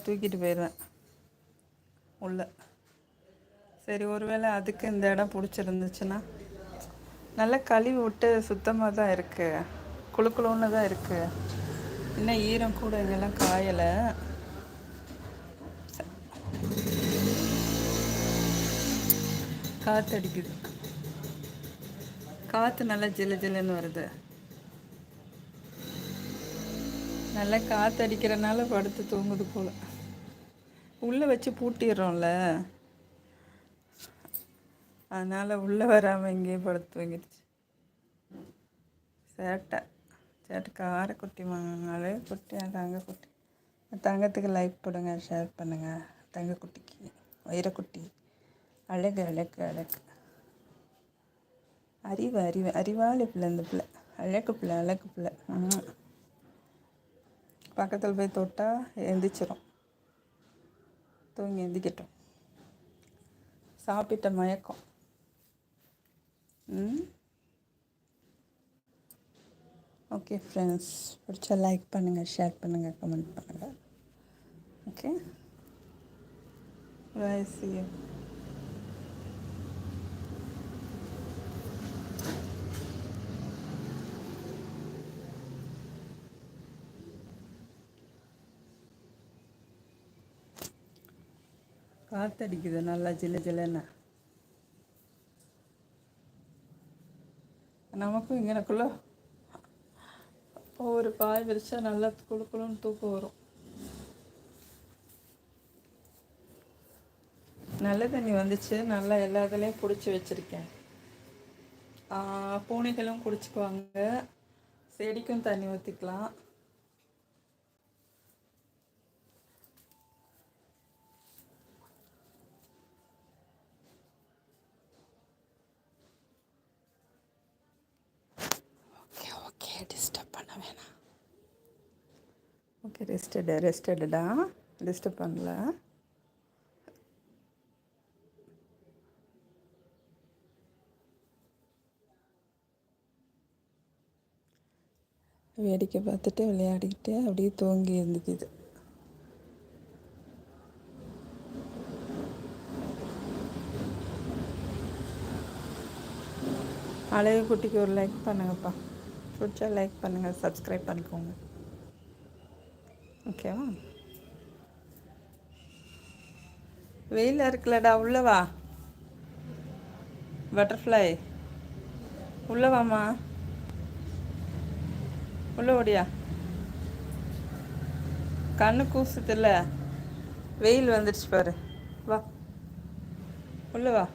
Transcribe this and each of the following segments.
தூக்கிட்டு போயிடுவேன் உள்ள. சரி, ஒருவேளை அதுக்கு இந்த இடம் பிடிச்சிருந்துச்சுன்னா. நல்லா கழுவி விட்டு சுத்தமாக தான் இருக்குது, குளுக்குளுன்னு தான் இருக்குது. இன்னும் ஈரம் கூட இங்கெல்லாம் காயலை. காற்று அடிக்குது, காற்று நல்லா ஜில்லு ஜில்லுன்னு வருது. நல்லா காற்று அடிக்கிறனால படுத்து தூங்குது போல். உள்ளே வச்சு பூட்டிடுறோம்ல, அதனால் உள்ளே வராமல் இங்கேயே படுத்து தூங்கிடுச்சு. சேட்டை சேட்டை கார குட்டி அழகு குட்டி, தங்க குட்டி. தங்கத்துக்கு லைக் போடுங்க, ஷேர் பண்ணுங்கள். தங்க குட்டிக்கு வைரக்குட்டி அழகு அழகு அழகு. அறிவாளி பிள்ளை இந்த பிள்ளை, அழகு பிள்ளை அழகு பிள்ளை. பக்கத்தில் போய் தொட்டால் எந்திரிச்சிரும், தூங்கி எந்திக்கட்டும். சாப்பிட்ட மயக்கம். ஓகே ஃப்ரெண்ட்ஸ், பிடிச்சா லைக் பண்ணுங்கள், ஷேர் பண்ணுங்கள், கமெண்ட் பண்ணுங்கள். Okay, bye, see you. காற்றடிக்குது நல்லா ஜில்லு ஜில்லுன்னு. நமக்கும் இங்கனக்குள்ள ஒரு பாய் விரிச்சா நல்லா குளுக்குளுன்னு தூக்கம் வரும். நல்ல தண்ணி வந்துச்சு, நல்லா எல்லா இதுலேயும் பிடிச்சி வச்சுருக்கேன். பூனைகளும் குடிச்சுக்குவாங்க, செடிக்கும் தண்ணி ஊற்றிக்கலாம். ஓகே, டிஸ்டர்ப் பண்ண வேணாம். ஓகே, ரெஸ்டடா, டிஸ்டர்ப் பண்ணல. வேடிக்கை பார்த்துட்டு விளையாடிக்கிட்டு அப்படியே தூங்கி இருந்துக்குது. அழகு குட்டிக்கு ஒரு லைக் பண்ணுங்கப்பா, பிடிச்சா லைக் பண்ணுங்கள், சப்ஸ்கிரைப் பண்ணிக்கோங்க. ஓகேவா? வெயிலில் இருக்குல்லடா, உள்ளவா பட்டர்ஃப்ளை, உள்ளவாம்மா, உள்ள ஓடியா. கண்ணு கூசுதில்ல, வெயில் வந்துடுச்சு பாரு, வா உள்ள வா.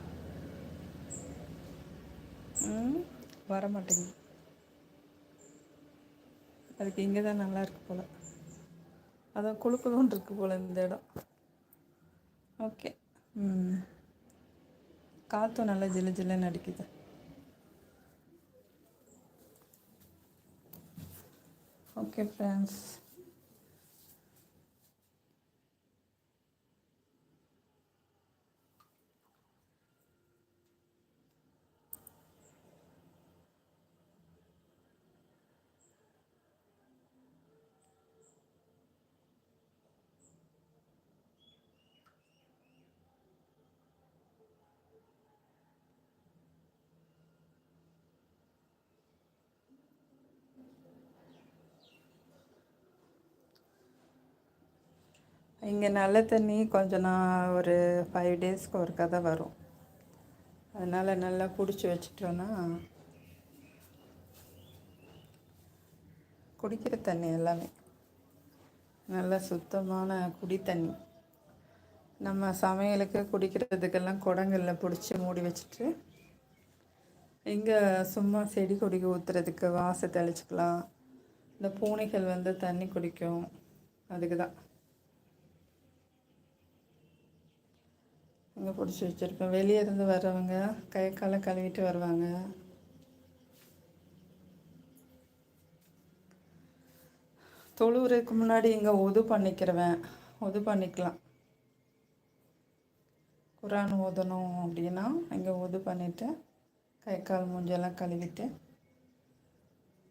வர மாட்டேங்குது, அதுக்கு இங்கே தான் நல்லா இருக்கு போல், அதான் குளுக்குளுன்னு இருக்கு போல் இந்த இடம். ஓகே, காற்றும் நல்லா ஜில்லு ஜில்லுன்னு அடிக்குது. ஓகே ஃப்ரெண்ட்ஸ், இங்கே நல்ல தண்ணி கொஞ்சம் நான் ஒரு 5 டேஸ்க்கு ஒரு கதை வரும். அதனால் நல்லா பிடிச்சி வச்சிட்டோன்னா குடிக்கிற தண்ணி எல்லாமே நல்லா சுத்தமான குடி தண்ணி. நம்ம சமையலுக்கு குடிக்கிறதுக்கெல்லாம் குடங்களில் பிடிச்சி மூடி வச்சுட்டு, இங்கே சும்மா செடி கொடிக்கு ஊற்றுறதுக்கு வாசை தெளிச்சிக்கலாம். இந்த பூனைகள் வந்து தண்ணி குடிக்கும், அதுக்கு தான் இங்கே பிடிச்சி வச்சுருப்பேன். வெளியே இருந்து வர்றவங்க கை காலை கழுவிட்டு வருவாங்க. தொழுவுறதுக்கு முன்னாடி இங்கே ஒது பண்ணிக்கலாம். குரான் ஓதணும் அப்படின்னா இங்கே ஒது பண்ணிவிட்டு கை கால் மூஞ்செல்லாம்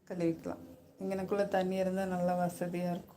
கழுவிக்கலாம். இங்கனக்குள்ளே தண்ணி இருந்தால் நல்லா வசதியாக இருக்கும்.